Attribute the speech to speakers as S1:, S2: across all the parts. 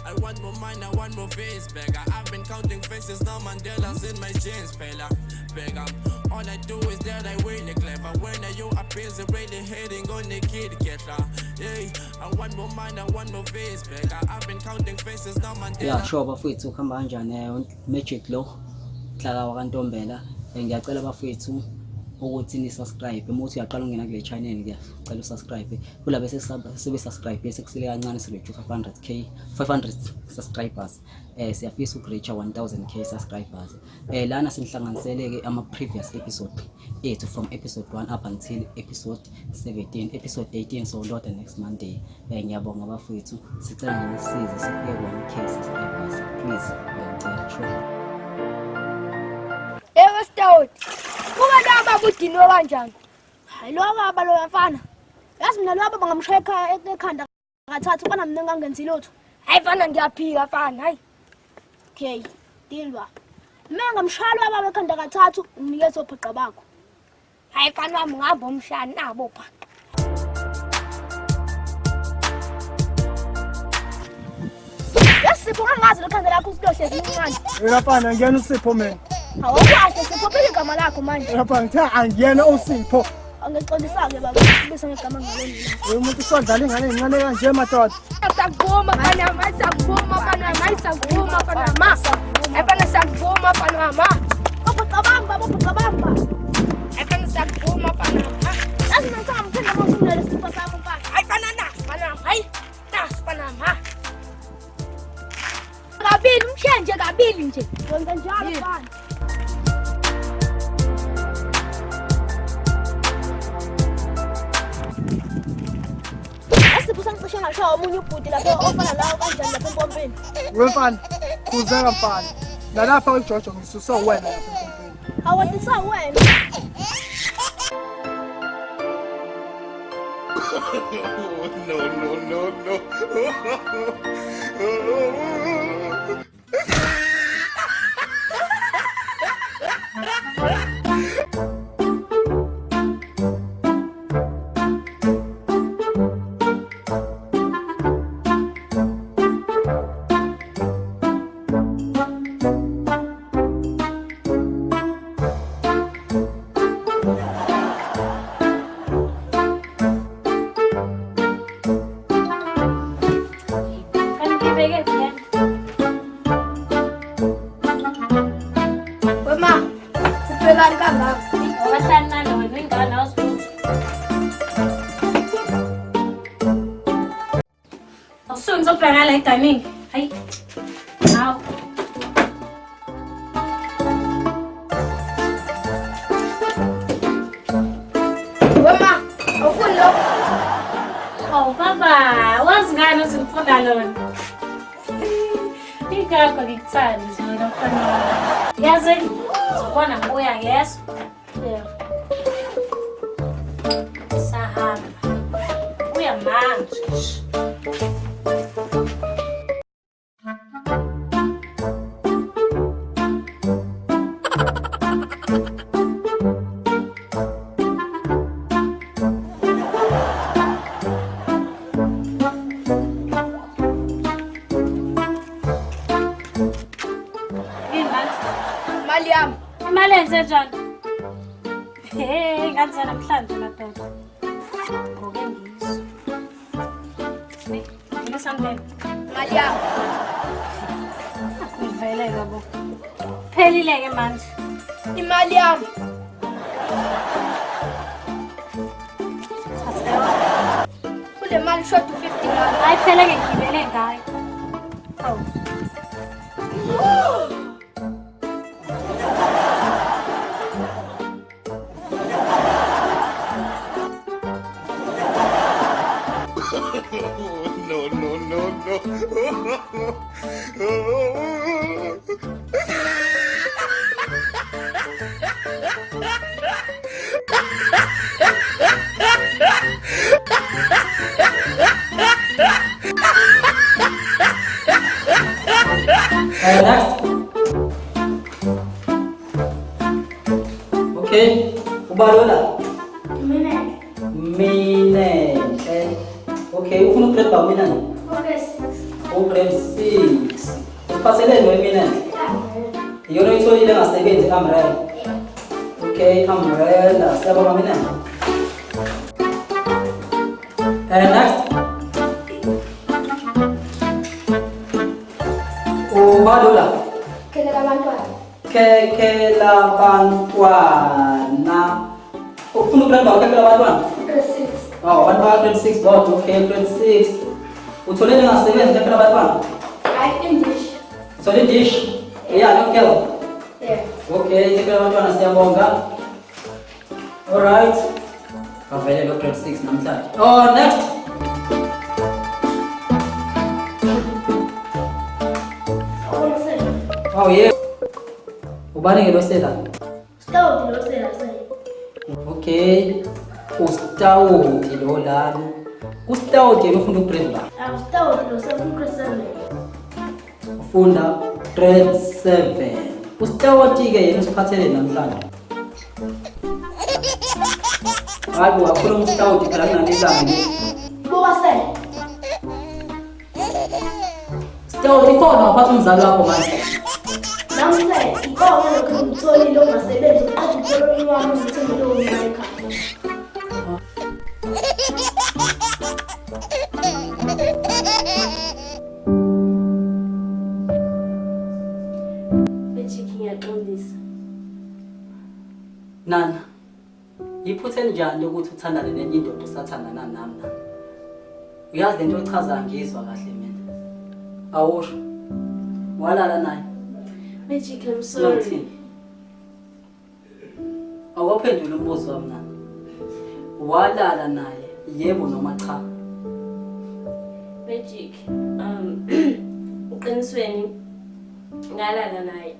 S1: I want more mind, I want more face, beggar. I've been counting faces, now Mandela's in my jeans, fella. Beggar, all I do is that I really clever. When you are busy, really hating on the kid, Ketla. Hey, I want more mind, I want more face, beggar. I've been counting faces, now Mandela.
S2: Yeah, sure, bafowethu kuhamba kanjani magic lo hlaka wakantombela. Ngiyacela bafowethu ukuthi ni subscribe uma uthi uyaqala ungena kule channel ngiyacela usubscribe kula bese sebe subscribe bese kusele kancane sibe 500 subscribers siyafisa ukureach 1000k subscribers lana sinihlanganisele ke ama previous episode ethu from episode 1 up until episode 17 episode 18 so lot the next Monday. Ngiyabonga bafowethu sicela nisize sifike 1k subscribers please.
S3: Stowed. Kuba naba budino kanjani? Hayi lo baba lo yafana. Yazi mina lo baba bangamsheka ekhanda kathathu bana mina ngangenzi lutho. Hayi fana ngiyaphika fana hayi. Okay, dilwa. Mina ngamshalo baba ekhanda kathathu unikeze ophiqa bakho. Hayi fana wami ngihamba umshana nabo pha. Yasipho ngangazi lokhanda lakho usilohlezi incane.
S4: Uyafana ngiyena uSipho mina.
S3: Awukwazi siphophe igama lakho manje.
S4: Lapha ngithe angiyena uSipho.
S3: Angixolisa ke baba, bese ngegama ngalona.
S4: Umuntu usodlala ingane encane kanje madoda.
S3: Sakuvuma bana masakuvuma bana masakuvuma bana masa. Ebana sakuvuma bana ma. Baba. Ebana sakuvuma bana ma. Lazima ngithamba phela mosumele sipho sami mfana. Hayi bana na, bana hayi. Tas bana ma. Kabili umshenje kabili nje. Wenza njalo bana. Usangisho ngasho umunye ubhuti lapho ofana lawo kanjani lapha empompeni.
S4: Wemfana, kuzeka mfana. Nalapha kweJojo ngisuse wena lapha empompeni.
S3: Awatisa wena.
S1: No.
S5: Soon so para like timing. Ay. Now.
S3: Mama, awufuna.
S5: Oh baba, what's ngani usifuna lona? Ingakho ngikuthanda nje lofana. Yazi, uzobona ngoya yeso. Yeah. Sahamba. Uya manje.
S3: Imali
S5: yenze njani? Hey, ngathi namhlanje madoda. Ngoke ngizo. Ngisambe.
S3: Imali yami.
S5: Akuvele ngabo. Phelile ke manje.
S3: Imali yami. Kule mali short 50 rand.
S5: Hayi phela ke ngibele ngayo. Awu.
S2: Okay, ubalola.
S5: Mine.
S2: Okay, ufuna ukuqeda mina.
S5: Okay.
S2: grade 6. Uphathelene noeminent. Iyona oyitholile ngasebenzi umbrella. Okay, umbrella. Siyabonga mina. Next. Ubalula.
S3: Kele labantwana.
S2: Keke labantwana. Ufuna ukulanda ukeke labantwana?
S3: Grade 6.
S2: Oh, grade 6 dot. Okay, grade 6. Utholile ngasebenzi ukeke labantwana?
S3: English.
S2: Uthole dish. Yeah, no girl.
S3: Yeah.
S2: Okay, ukeke labantwana siyabonga. All right. Avele lo grade 6 namhlanje. Oh, next. Oh yeah. Ubani ngelosela?
S3: Stawuti lo sela.
S2: Okay. Ustawuti lo lana. Ustawuti ufunda grade ba?
S3: Stawuti lo sela grade 7.
S2: Ufunda grade 7. Ustawuti ke yena usiphathele namhlanje. Hayi wakhuluma ustawuti phela kunanelanga.
S3: Buka sela.
S2: Ustawuti khona waphatha umzali wakho manje.
S3: Namhlanje ikona lokho ngitholile ongasebenzi uqeda umsebenzi wami ngithemile wona ekhaya. Nana, iphuthe njani ukuthi uthandane nenye indoda usathandana nami nana? Uyazi lento ochaza ngizwa kahle mina. Awusho. Walala naye.
S5: Magic, I'm sorry.
S2: Awaphendula umbuzo wami nana. Walala naye, yebo noma cha?
S5: Magic, uqinisweni ngalala naye.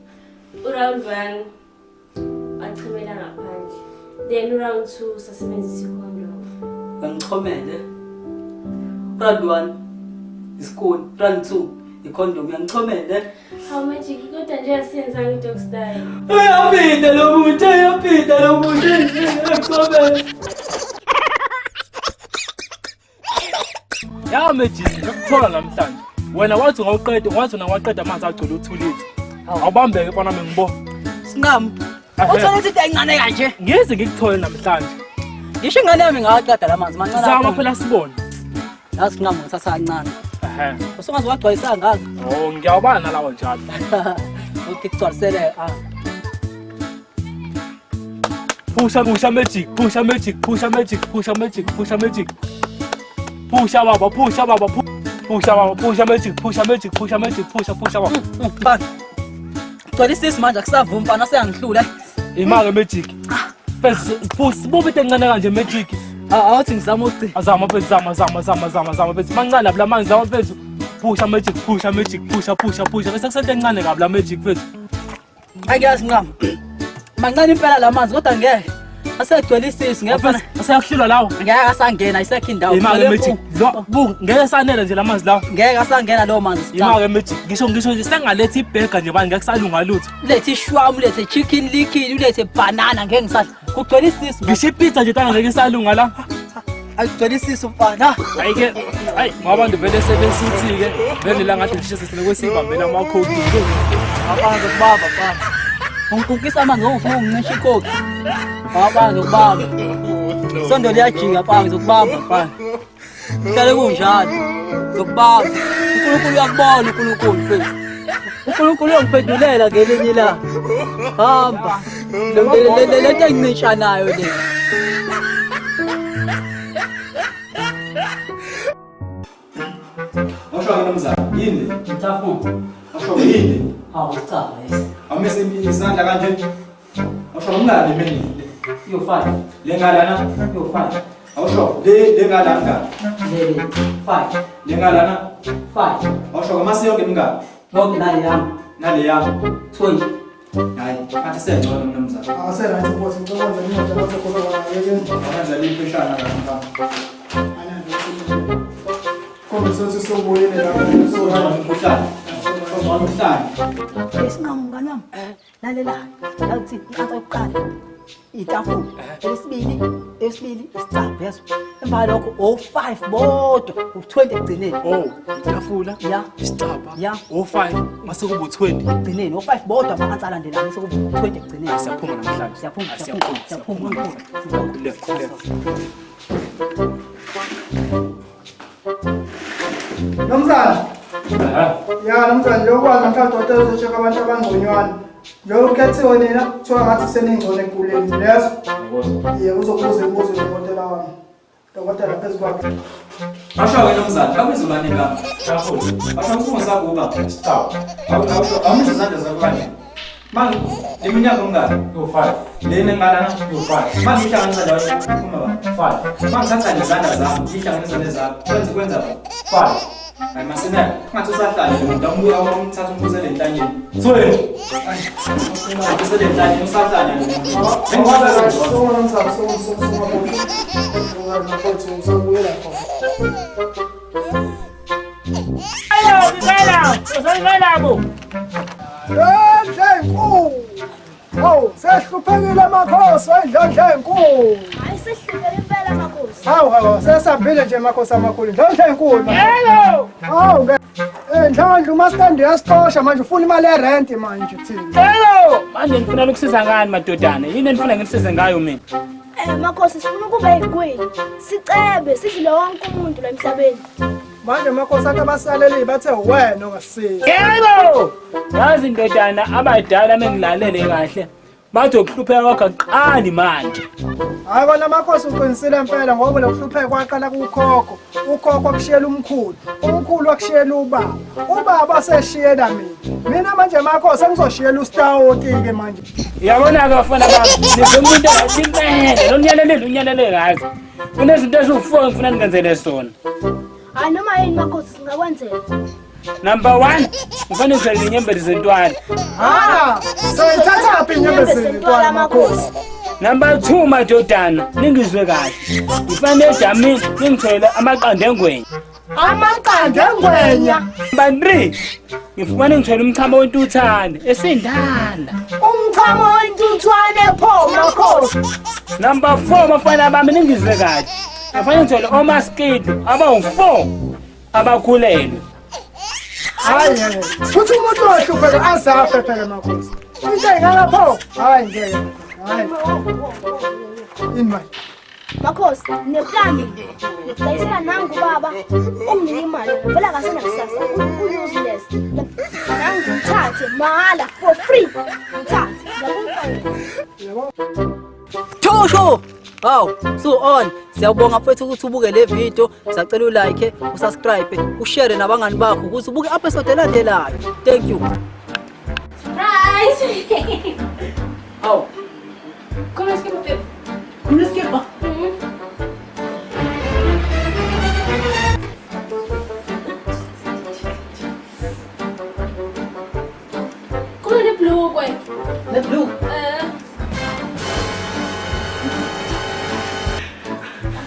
S5: Round 1 achimela ngaphandle. Then round 2 sasebenzisa ikondom.
S2: Ngichomele. Round 1 isikole, round 2 ikondom yangichomele.
S5: How magic kodwa nje asenza ngi-dog style.
S2: Uyaphinda lo muntu, uyaphinda lo muntu. Ngichomele.
S6: Ya Magic, ngikuthola namhlanje. Wena wathi ungawaqeda amanzi agcwele uthulile. Awubambeke mfana ngibona.
S2: Sinqamu. Uthola ukuthi encane kanje.
S6: Ngize ngikuthole namhlanje.
S2: Ngisho ingane yami ngaqeda lamanzi mancane.
S6: Zama phela sibone.
S2: Yazi sinqamu ngithatha kancane. Usungaze wagcwalisa ngaka.
S6: Oh, ngiyawubana nalawo njalo.
S2: Ukigcwalisele
S6: Pusha Magic. Pusha Magic. Pusha Magic. Pusha Magic. Pusha Magic. Pusha baba, pusha baba. Pusha baba, pusha Magic. Pusha Magic. Pusha Magic. Pusha baba.
S2: Mfana. Gcwalisisa manje akusavuma mfana seyangihlula.
S6: Imake Magic. Bese sibubi encane kanje Magic.
S2: Awuthi ngizama ukuthi.
S6: Azama bese zama bese mancane lapha amanzi lawo bese. Pusha Magic. Pusha bese kusente encane kabi la Magic bese.
S2: Angiyazi nqamu. Mancane impela lamanzi kodwa ngeke. Asegcwelisisi ngefana
S6: asayakuhlula lawo.
S2: Ngeke asangena isekho indawo.
S6: Imake Magic. Ngeke sanele nje lamanzi lawo.
S2: Ngeke asangena lo manzi.
S6: Imake Magic. Ngisho nje sengalethe ibhega nje bani ngeke salunga lutho.
S2: Ulethe ishwam, ulethe chicken liquid, ulethe banana ngeke ngisadla. Kugcwelisisi.
S6: Ngisho ipizza nje tanga ngeke salunga la.
S2: Akugcwelisisi mfana.
S6: Hayike. Hayi, ngabantu vele sebesuthi ke. Vele la ngathi ngisho sesine kwesibambela amakhodi.
S2: Abantu kubaba mfana. Ungikukisa manje ngofuna ungincisha ikhokhi. Baba ngokubamba. Sondo liyajinga pha ngizokubamba mfana. Hlale kunjalo. Ngokubamba. uNkulunkulu uyakubona uNkulunkulu mfethu. uNkulunkulu uyangiphendulela ngelinye la. Hamba. Lento engincisha nayo le.
S7: Awushaka mzala, yini?
S2: Mtafu.
S7: Awushaka yini?
S2: Cha yes.
S7: Awumese isandla kanje. Awushaka mngani mina.
S2: Yo 5.
S7: Lengalana?
S2: Yo 5.
S7: Awushaka lengalana ngani?
S2: Le 5.
S7: Lengalana?
S2: 5.
S7: Awushaka mase yonke mngani?
S2: Yonke nale yami.
S7: Nale yami.
S2: 20.
S7: Hayi, athi sengcono mnumzana.
S4: Awusela nje boss ngicela ukwenza imoto lapho khona yeke.
S7: Awenza lipheshana ngapha.
S4: Kombe sothi sobuyele lapho sohamba
S7: Umhlanje. Umhlanje.
S2: Esinqamu mngani wami. Lalela. Awuthi inhlanhla yokuqala. itafula elesibili isicabha yeso emva lokho o5 bodwa u20 egcineni
S6: itafula
S2: ya
S6: isicabha
S2: ya
S6: o5 mase kuba u20
S2: egcineni o5 bodwa makansalandelana bese kuba u20 egcineni
S6: siyaphuma namhlanje
S2: siyaphuma
S4: Nomzana. Ya nomzana lokwazi mhlawumbe udokotela uzosheka abantu abangonywana. Lokho khethiwe nina kuthiwa ngathi seningcono enkuleni lezo. Yebo uzokubuza imibuzo udokotela wami. Dokotela phezulu kwakhe.
S7: Asho wena mzala, akuzobani ngapha. Kakhulu. Asho usimo sakho uba stop. Awumisho izandla zakho kanje. Manje leminyaka omngaki? Yo5. Lena ngalana yo5. Manje ihlanganisa ndawo uma ba 5. Manje thatha izandla zami, ihlanganisa nezakho. Kwenza ba 5. Hayi masina, ngathi usahlala umuntu ambuya umthatha umbuzele entanyeni. Soyena. Umbuzele entanyeni usahlala lo muntu. Ngikwazi
S4: Soma nomzala soma. Uzobuyela khona. Ndlenkulu. Hawu, sehluphekile amakhosi endlondla enkulu.
S3: Hayi sehlukile impela makhosi.
S4: Hawu, sesambile nje amakhosi amakhulu. Ndlondla enkulu. Yebo. Hawu ke. Ndlondla umastand uyasixosha manje ufuna imali yerent manje thina.
S6: Hello manje ngifuna ukusiza ngani madodana yini enifuna ngisize ngayo mina
S3: Makhosi sifuna ukuba igwini. Sicebe sidle wonke umuntu la emhlabeni.
S4: Manje amakhosi akhe abasaleli bathe wena ongasiza.
S6: yebo yazi indodana abadala mengilalele kahle bathi ukuhlupheka kwakho aqali manje
S4: Hayi kona amakhosi uqinisile impela ngoba lokuhlupheka kwaqala kukhokho. Ukhokho akushiyela umkhulu. Umkhulu akushiyela ubaba. Ubaba aseshiyela mina. Mina manje amakhosi angizoshiyela uStawoti ke manje.
S6: yabona ke bafana bami nizomuntu athimele unyalele kazi kunezinto eziwu4 ngifuna ngenzele sona
S3: Hayi noma yini makhosi singakwenzela.
S6: number 1 ngifuna ngizele inyembezi zentwana
S4: So ithatha aphi inyembezi zentwana amakhosi?
S6: number 2 madodana ningizwe kahle ngifana edamini ningithele amaqanda engwenya
S4: Amaqanda engwenya.
S6: number 3 ngifuna ngithele umchamo wentuthane esindala
S4: Umchamo wentuthwane pho makhosi.
S6: number 4 bafana bami ningizwe kahle ngifana ngithele omaskidi abawu4 abakhulelwe
S4: Hayi futhi umuntu ohlupheka azafe phela makhosi. Into engalapho. Hayi ngeke. Hayi. Inmai.
S3: Makhosi neplani. Ngicela nangu baba ungile imali vela kasena kusasa useless. Nangu uthathe mahala for free. Uthathe.
S4: Yebo.
S2: Thosho hawu so on siyabonga mfethu ukuthi ubuke le video sicela ulike usubscribe ushare nabangani bakho ukuthi ubuke episode elandelayo thank you
S5: Surprise!
S2: hawu
S5: Come let's get it.
S2: kumleskipa
S5: Come the blue boy.
S2: the blue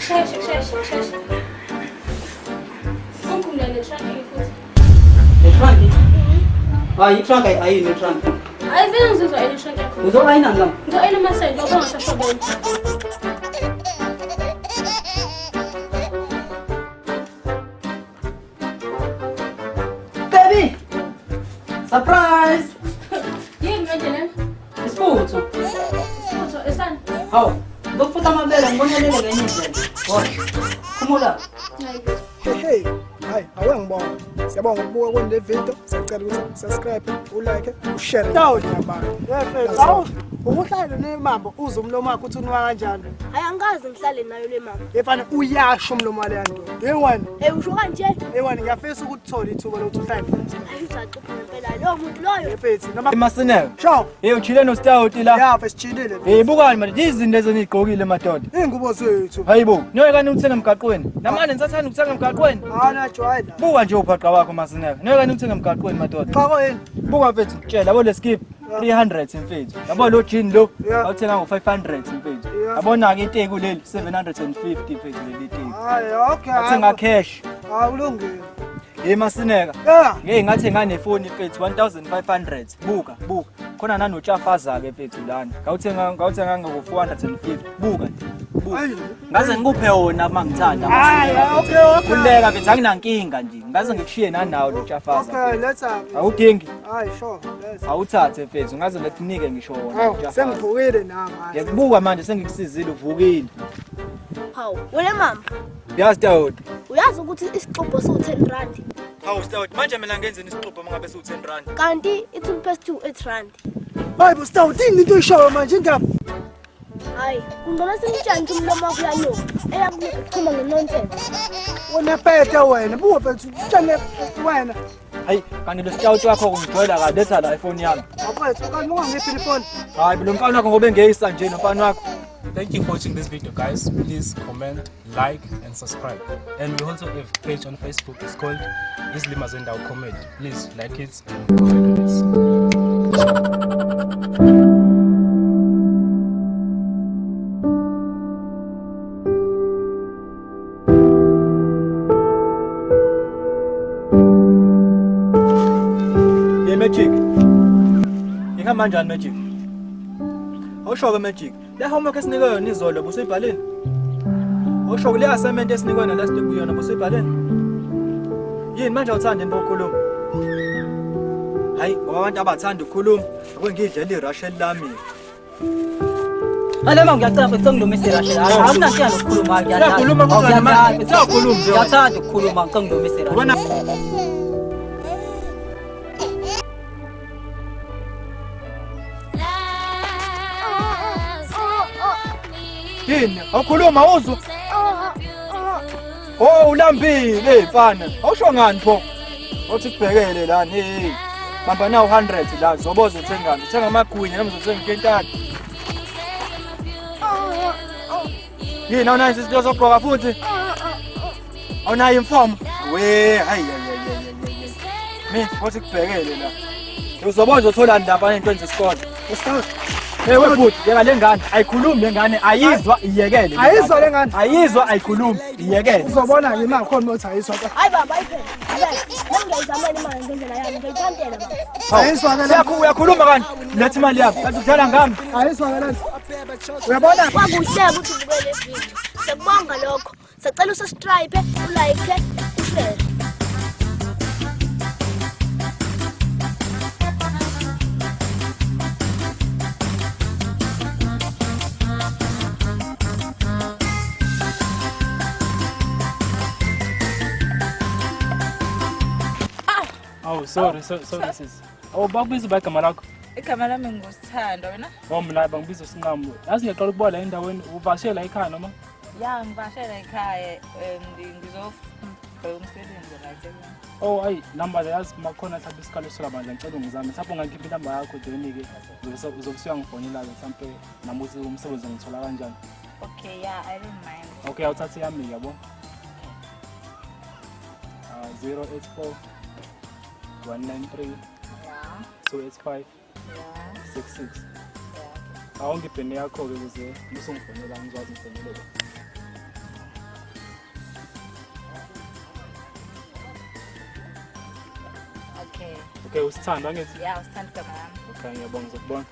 S5: Shush. Unkum la netrani futhi.
S2: the trunk i-trunk ayini trunk
S5: Ayivele ngizizwa electronic yakho.
S2: uzobayina ngam
S5: Ngizoyela masayini ngoba ngisashobela.
S2: baby surprise
S5: Yini manje lena?
S2: isifutho
S5: Sifutho esana.
S2: hawu ngokufutha amabele ngibonelele ngenye indlela khumula
S4: Hey. Hayi awengibona. Siyabonga ukubuka kwale video. Sicela ukuthi subscribe, ulike, ushare. Down yabantu. Yefethu. Awu ukuhlala nemambo uze umlomo wakho uthi unwa kanjani.
S3: Hayi angazi ngihlale nayo le mama.
S4: Efana uyasho umlomo wale yanto. Yewani.
S3: Usho kanje?
S4: Yewani ngiyafisa ukuthola ithuba lokuthi uhlale.
S3: Hayi uzacupha impela lo muntu loyo.
S4: Yefethu noma
S7: Masineke.
S4: Show.
S7: Hey uchile no Stawoti la.
S4: Ya fesijilile.
S7: Hey bukani manje izinto ezenigqokile madoda.
S4: Ingubo zethu.
S7: Hayibo, niyoyeka ukuthenga emgaqweni. Namanje nisathanda ukuthenga emgaqweni.
S4: Hana jwayela.
S7: Buka nje ubhaqa wakho Masineke. Niyoyeka ukuthenga emgaqweni madoda.
S4: Qako yini?
S7: Buka mfethu ngitshela yabo le skip 300 mfethu. Yabo lo jean lo
S4: Yeah.
S7: awuthenga ngo500 mfethu.
S4: Yeah.
S7: Yabona ke inteko leli 750 mfethu leli inteko.
S4: Hayi okay.
S7: Athenga cash.
S4: Awulungile.
S7: Hey Masineka.
S4: Yeah.
S7: Ngeke ngathi ngane phone mfethu 1500. Buka. khona nanotshafaza ke mfethu lana. Ngawuthenga ngo450. Buka nje. Ngaze ngikuphe wona mangithanda.
S4: Okay.
S7: Kuleka mfethu anginankinga nje. Ngaze ngikushiye nanawo lotshafaza.
S4: Okay, let's have.
S7: Awudingi.
S4: Sure.
S7: Awuthathe mfethu ngaze ngikunike ngisho wona.
S4: Sengivukile na manje.
S7: Ngikubuka manje sengikusizile uvukile.
S3: Hawu, wena mama.
S7: Yazi Dawud.
S3: Uyazi ukuthi isixubho siwu10 rand.
S7: Hawu Dawud, manje mina ngenzeni isixubho mangabe siwu10 rand.
S3: Kanti i-toothpaste 8 rand.
S4: Hayi Stout, into ishoyo manje indaba.
S3: Hayi, ungona simtshantshi umlomo wakho uyanyuka. Eyakuchuma ngenonsense.
S4: Wena pete wena, buwe pete utshane wena.
S7: Hayi, kanti lesitawuti wakho kungijwayela kahle letha la iPhone yami.
S4: Mfethu, kanti ungangiphi ifoni?
S7: Hayi, lo mfana wakho ngobe ngeyisa nje nomfana wakho.
S6: Thank you for watching this video, guys. Please comment, like, and subscribe. And we also have a page on Facebook. It's called izilima zendawo comedy. Please like it and comment on this.
S7: Ye Magic. Ingihamba kanjani Magic? Awusho ke Magic. Le homework esinikwe yona izolo busuyibhaleni. Awusho le assignment esinikwe yona last week kuyona busuyibhaleni. Yini manje awuthandi ukukhuluma? Hayi, ngoba abantu abathanda ukukhuluma, akwengidlela irush elami.
S2: Alema ngiyacela mfethu ngilumisa irashi. Akunankinga nokukhuluma ngiyadla.
S7: Siyakhuluma kodwa manje. Siyakhuluma nje.
S2: Ngiyathanda ukukhuluma ngicela ngilumisa irashi.
S7: Ubona yini? Awukhuluma uzwa? Oh ulambile mfana. Awusho ngani pho? Othi kubhekele lana hey. Bamba nawo 100 la zoboza uthengani. Uthenga amagwinya noma uzothenga inkentana. Yini awunayo izinto zokugqoka futhi? Awunayo imfomo? We hayi. Othi kubhekele la. Uzoboza uthola ndaba into zesikole.
S4: Stout.
S7: Hey webhuti, yeka lengane ayikhulumi lengane ayizwa iyekele.
S4: Ayizwa lengane.
S7: Ayizwa ayikhulumi iyekele.
S4: Uzobona ke ma khona uthi ayizwa.
S3: Hayi baba ayiphela. Ngiyayizamela imali ngendlela yami. Ngiyithandela baba.
S4: Ayizwa ke
S7: Siyakho uyakhuluma kanti lethi imali yakho. Kanti udala ngami.
S4: ayizwa ke lento. Uyabona?
S3: Kwakuhle ukuthi ubukele le video. Sekubonga lokho. Sicela usubscribe, ulike, ushare.
S6: Oh, sorry sis. Oh, bakubiza igama lakho.
S5: Igama lami ngusithando wena?
S6: Oh, mina bangibiza Sinqamu. Yazi ngiyaqala ukubuka la endaweni uvashela la ekhaya noma?
S5: Ya ngivashela ekhaya ngizofuna umsebenzi la eThekwini.
S6: Oh, hayi, number yazi makhona mhlawumbe isikalo sola manje ngicela ungizame. Mhlawumbe ungangiphi inamba yakho then ke uzokusiya ngifonela ke mhlawumbe namuthi umsebenzi ngithola kanjani.
S5: Okay, yeah, I don't mind.
S6: Okay, awuthathe yami yabo. 084 193
S5: Yeah.
S6: 285
S5: Yeah.
S6: 66.
S5: Yeah.
S6: Awungipene yakho ke ukuze usungifonela ngizwazi ngifonele.
S5: Okay.
S6: Okay, usithanda angithi?
S5: Yeah, usithanda igama lami.
S6: Okay, ngiyabonga ngizokubona.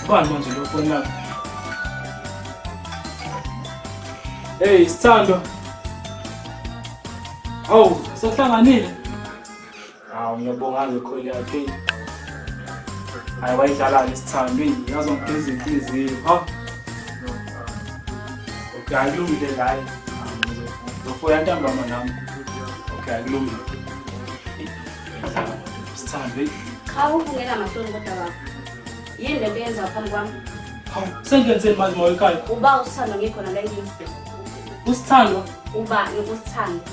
S6: Bani manje lo phone yakho? Hey, Sithando. Oh, sehlanganile. Hawu ngiyabonga ngekholi yakhe. Hayi wayidlala Sithando, yazongigeza inhliziyo. Ha? Okay, akulungile la. Ngizofuna ntambama nami. Okay, akulungile. Sithando.
S8: Cha uvungela amahloni kodwa baba. Yini lento yenza phambi kwami?
S6: Hawu, sengenzeni manje moyikhaya?
S8: Uba usithando ngikhona la yini?
S6: Usithando?
S8: Uba ukusithanda.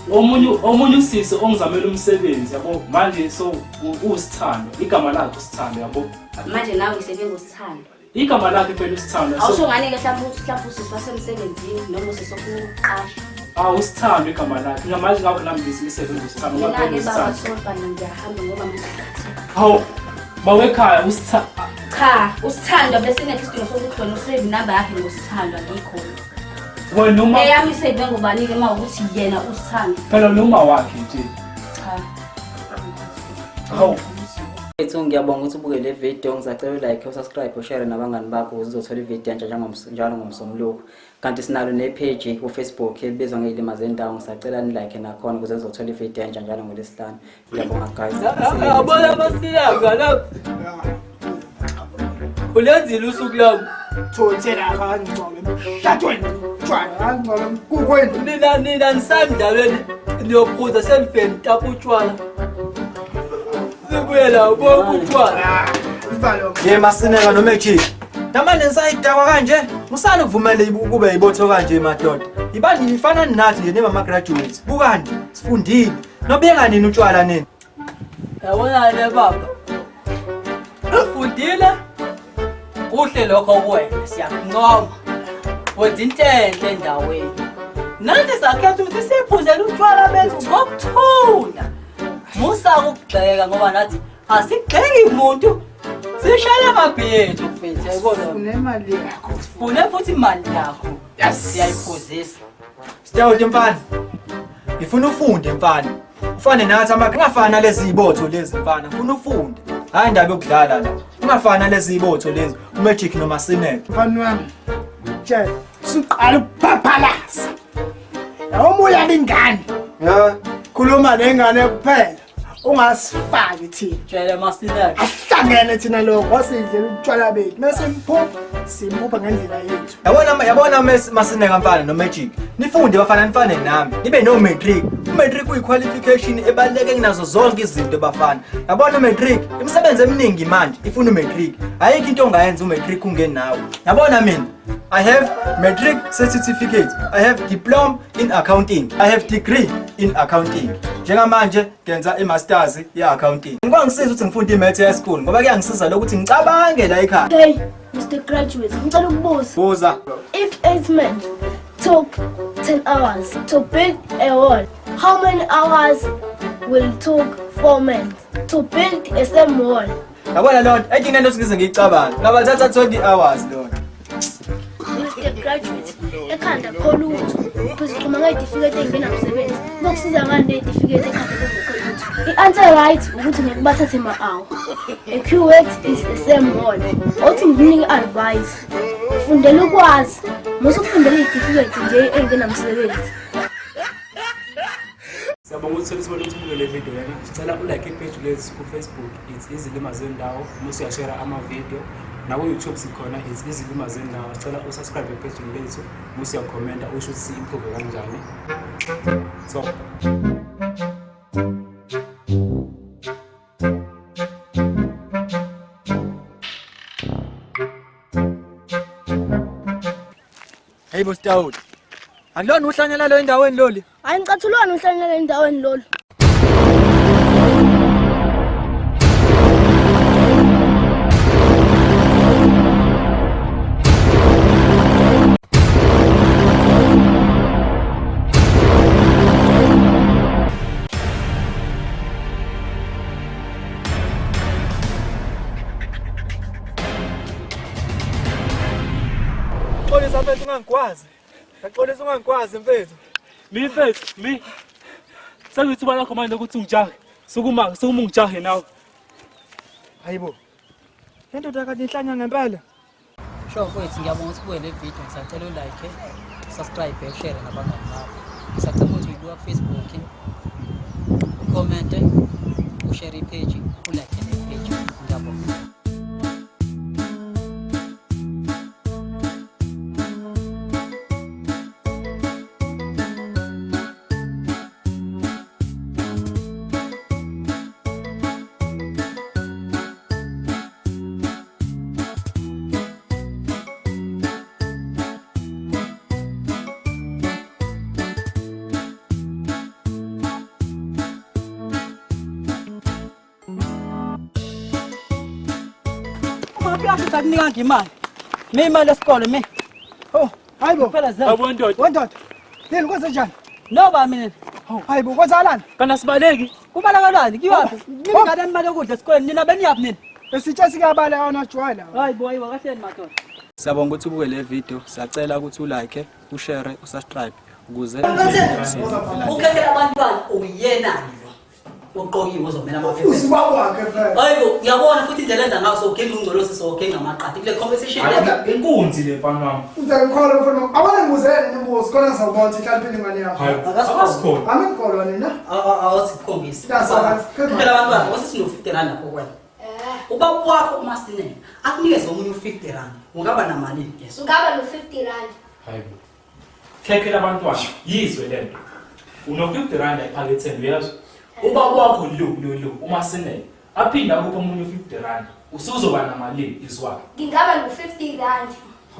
S6: Omunye usisi ongizamela umsebenzi yabo manje so usithando igama lakhe usithando yabo
S8: Manje nawe ngisebenza usithanda.
S6: igama lakhe phela usithando
S8: Awusho ngane ke mhlawumbe usisi wasemsebenzini noma usisofuna ukuqasha.
S6: Usithando igama lakhe ngamanje ngakho nami ngisisebenza usithando
S8: Mina
S6: ngaphela
S8: ke baba
S6: usithando
S8: sofa ngiyahamba ngoba manje
S6: hawu bawekhaya usithando
S8: cha usithando bese nekisidingo sokuthi wena usave number yakhe ngosithando ngikho.
S6: Wena uma
S8: eyami sebengobanike uma ukuthi yena usithanda.
S6: phela noma wakhe nje.
S8: Cha.
S6: Hawu.
S2: Ethu ngiyabonga ukuthi ubuke le video ngizacela like usubscribe ushare nabangani bakho uzothola ivideo njalo ngomsombuluko kanti sinalo nepage ku Facebook ebizwa ngeizilima zendawo ngisacela ni like nakhona ukuze uzothola ivideo njalo ngolesihlanu ngiyabonga guys
S9: abona basiyaga la ulenzile usuku lami
S4: thothela kancane shatweni tshwana ngalo kukwenu
S9: nina nisamdlalweni niyophuza selifeni tapu utshwala sibuyela ubonke utshwala
S4: ibalo
S7: Ye masineka no magic. Namanje nisayidakwa kanje, musana kuvumele kube yibotho kanje madoda. Ibani nifana nathi nje nema graduates. Bukani, sifundile. Nobeka nini utshwala nini?
S9: yabona le baba ufundile kuhle lokho kuwena siyakuncoma wenza into enhle endaweni nathi sakhetha ukuthi siphuzele utshwala bethu ngokuthula musa ukugxeka ngoba nathi asigxeki umuntu sishaya amabhiyethi mfethu yayibona
S4: unemali yakho
S9: sifune futhi imali yakho siyayiphuzisa
S7: Sitawuthi mfana. Ngifuna ufunde mfana. Ufane nathi ungafana lezi ibotho lezi mfana. Ufuna ufunde. Hayi indaba yokudlala la. Ungafana lezi ibotho lezi. Umagic noma Sineke.
S4: mfana wami tshela siqala ukuphaphalaza umoya lingane
S7: Ya.
S4: khuluma nengane kuphela ungasifaki thina
S9: tshele masineke
S4: ahlangene thina lokho wasidlela utshwala bethu mase simphupha ngendlela yethu
S7: Yabona masineka mfana no magic. Nifunde bafana nifane nami. Nibe no matric. Matric uyiqualification ebaleke kunazo zonke izinto bafana. Yabona matric, imisebenzi eminingi manje ifuna matric. Ayikho into ongayenza matric ungene nawe. Yabona mina I have matric certificate. I have diploma in accounting. I have degree in accounting. Njengamanje ngenza i-masters ye-accounting. Ngikangisiza ukuthi ngifunde i-maths e-school ngoba kuyangisiza lokuthi ngicabange la ekhaya.
S3: Hey, Mr. Graduate, ngicela ukubuza.
S7: Buza.
S3: If 8 men took 10 hours to build a wall, how many hours will took 4 men to build a same wall?
S7: Yabona Lord, ethi into esikize ngicabanga. Ngabathatha 20 hours Lord.
S3: Mr. Graduate, ekhanda kholutho. Phezulu ngayitifikete engenamsebenzi. Ngokusiza ngani netifikete ekhanda lokho. I-answer right ukuthi ngikubathathe ma-hour. A QWET is the same wall. Othi ngikunike advice. Fundela ukwazi. Musufundela itifikete nje engenamsebenzi.
S6: Siyabonga ukuthi solisibona ukuthi ubuke le video yana. Sicela ulike ipage lethu ku Facebook it's izilima zendawo. Musu uyashare ama video. Naku YouTube sikhona it's izilima zendawo. Sicela usubscribe epage lethu. Musu uyakhomenta usho ukuthi improve kanjani. So
S7: Hey boss Daud. Akulona uhlanyela lo endaweni loli.
S3: Hayi ngicathulwana uhlanyela endaweni lolu.
S7: Xolisa mfethu ungangikwazi. Yaxolisa ungangikwazi mfethu.
S6: mi sengithi ubala lakho manje ukuthi ungijahe sukuma ungijahe nawe
S7: Hayibo. Lento takade inhlanya ngempela.
S2: Sho mfowethu ngiyabonga ukuthi ubuke le video ngisacela ulike subscribe ushare nabangani bakho ngisacela ukuthi uyibuka ku Facebook comment ushare ipage ulike le page ngiyabonga
S9: Mafia sakunika ngimali. Imali esikole mi.
S4: Oh, hayibo.
S9: Phela zelo.
S6: yabo ndoda
S4: Wendoda. Yini kwenze njani?
S9: No ba mina.
S4: Hayibo kwenzakalani?
S6: kana sibaleki
S9: Kubalakalani? Kiwapi? Ngingada imali yokudla esikoleni nina beniyaphi nina?
S4: Besitshe sikabala yona jwala.
S9: Hayi boy, wakahleni madoda.
S10: Siyabonga ukuthi ubuke le video. Siyacela ukuthi ulike, ushare, usubscribe ukuze
S9: ukhekela abantwana uyena lo oqokiwe uzomela amaphepha.
S4: Usibakwakhe phela.
S9: Hayibo, ngiyabona futhi indlela enza ngayo sogenga ungcolosi sogenga amaqadi kule conversation le.
S6: Inkunzi le mfana wami.
S4: Uzakukhola mfana. Awona ngizele nembuzo khona ngizobona ukuthi ihlaphile ingane yakho.
S6: Akasikho.
S4: Amikholwa nina.
S9: Awusikhombisa. Phela abantwana wasisino 50 rand lapho kwena. Ubaba wakho uMasinene akunikeze omunye u50 rand. Ungaba namali yes.
S3: Ungaba no50 rand.
S6: Hayibo. Khekela abantwana yizwe lento. Uno50 rand ephaketheni uyazi. Ubaba wakho lo uMasinene aphinda kupha omunye u50 rand. Usuzoba namali izwakhe.
S3: Ngingaba no50 rand.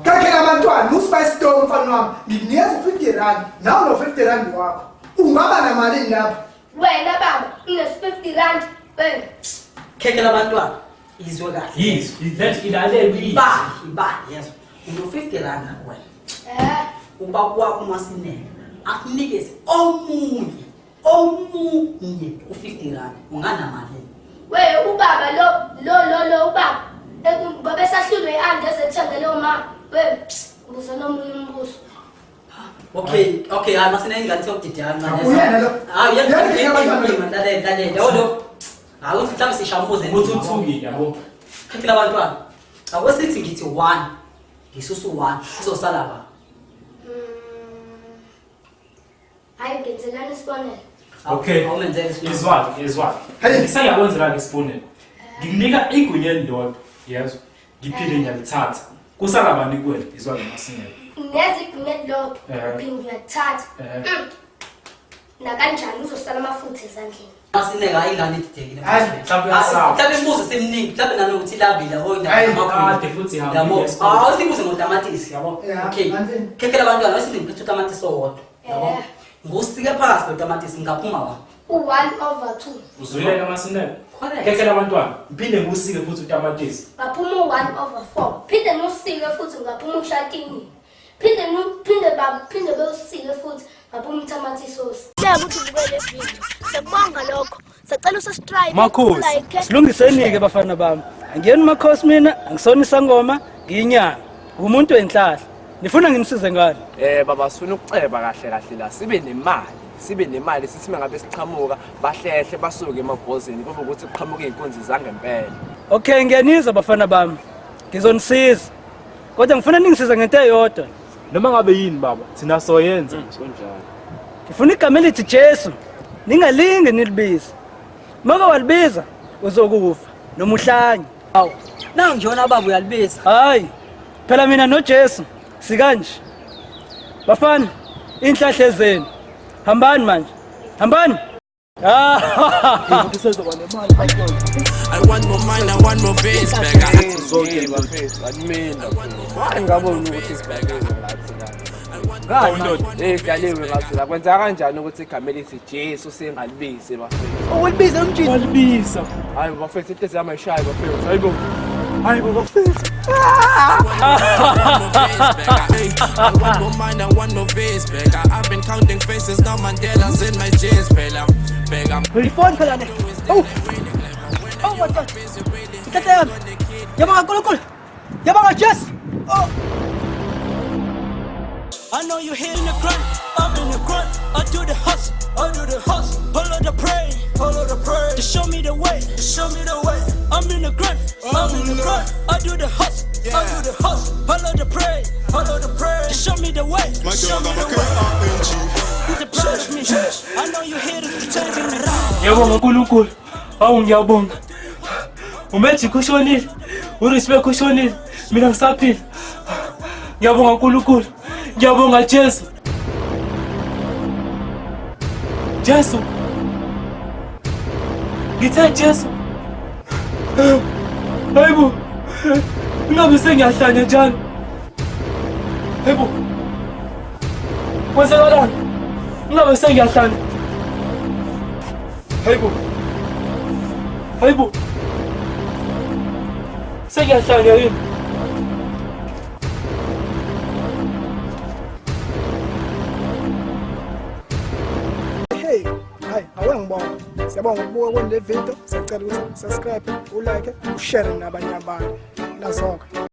S4: Khekela abantwana uSpice Store mfana wami. Nginikeza u50 rand. Nawe no50 rand wakho. Ungaba namali lapha.
S3: Wena baba, ine50 rand. Wena.
S9: Khekela abantwana izwe kahle.
S6: Yizwe let's ilalele
S9: Iba yes. Uno50 rand wena. Ubaba wakho uMasinene akunikeze omunye u50 rand. Unganamali.
S3: Wewe ubaba lo ubaba. Ngoba esahlulwe iandi ezethengele uma. Wewe ubuza nomunye umbuzo.
S9: Okay, hayi Masinene ngathi okudidana manje.
S4: Uyena lo.
S9: Dale. Yolo. Hayi uthi mhlawumbe sishambuze
S6: uthuthuki yabo.
S9: Khekela abantwana. Akwesithi ngithi 1. Ngisusu 1. Uzosala ba.
S3: Hayi ngenzelana isibonelo.
S6: Okay. Izwakhe. Ngisayabonzela ngesibonelo. Ngikunika igunya elilodwa, yazi. Ngiphinde ngiyalithatha. Kusala bani kuwena izwakhe Masinene.
S3: Ngeze igunya elilodwa. Uphinde uyathatha. Na kanjani uzosala amafutha ezandleni.
S9: Masinene hayi ingane ididekile.
S6: Hayi, mhlawumbe uyasaba.
S9: Mhlawumbe imbuzo semningi, mhlawumbe nanokuthi labila hoyinda
S6: Kade futhi hamba.
S9: Sibuze ngotamatisi yabo. Okay. Khekela abantwana wesithi ngiphethe utamatisi owodwa. Yabo. Ngusike phasi lotamatisi ngaphuma wa.
S3: U1/2.
S6: Uzwile Masinene. Khekela abantwana, phinde ngusike futhi utamatisi.
S3: Ngaphuma u1/4. Phinde ngusike futhi ngaphuma ushatini. Phinde bewusike futhi ngaphuma utamatisi sauce. Ngeke ukuthi ubukele le video. Sekubonga lokho. Sicela usubscribe.
S2: Makhosi, silungisenike bafana bami. Angiyeni makhosi mina, angisona isangoma, ngiyinyanga. Umuntu wenhlahla. Nifuna nginisize ngani?
S10: baba sifuna ukuceba kahle la sibe nemali sithi mengabe siqhamuka bahlehle basuke emabhozini kube ukuthi kuqhamuka inkonzi zangempela.
S2: Okay, ngiyanizwa bafana bami. Ngizonisiza. Kodwa ngifuna ningisize ngento eyodwa.
S6: Noma ngabe yini baba, thina soyenza sonjalo.
S2: Ngifuna igama elithi Jesu. Ningalinge nilibize. Maka walibiza uzokufa noma uhlanye.
S9: Hawu. Nangu njona baba uyalibiza.
S2: Hayi. Phela mina noJesu sikanje. Bafana, inhlahle zenu. Hambani manje. Hambani.
S1: I want more mind, I want more face back.
S10: Kwenza kanjani ukuthi igama elithi Jesu singalibize bafethu?
S2: Ulibiza umjini.
S6: Walibiza.
S10: Hayi bafethu into ezamayishaya bafethu.
S6: Hayibo bafethu.
S1: I want more mind, I want more face back. I've been counting faces, now Mandela's in my jeans, fella.
S2: Phone phela ne. Oh my God. Ikatayam. Yabanga kulukul. Yabanga Jesu. Oh.
S1: I know you here in the grunt, I'm in the grunt. I do the hustle, follow the pray, to show me the way, I'm in the grunt, I do the hustle, follow the pray, to show me the way, Approach me. I know you here to pretend me around.
S6: Yabonga uNkulunkulu. Hawu ngiyabonga. Umethi kushonile. Urispe kushonile. Mina ngisaphila. Ngiyabonga uNkulunkulu. Ngiyabonga Jesu. Jesu. Ngithe Jesu. Hayibo. Ngabe sengiyahlanya njalo. Hayibo. Kwenzakalani? Ngabe sengiyahlanya. Hayibo. Sengiyahlanya yini?
S4: Hey, hayi awengibona. Siyabonga ukubuka kwale video. Sicela ukuthi subscribe, ulike, ushare nabanye abantu. Nasonke.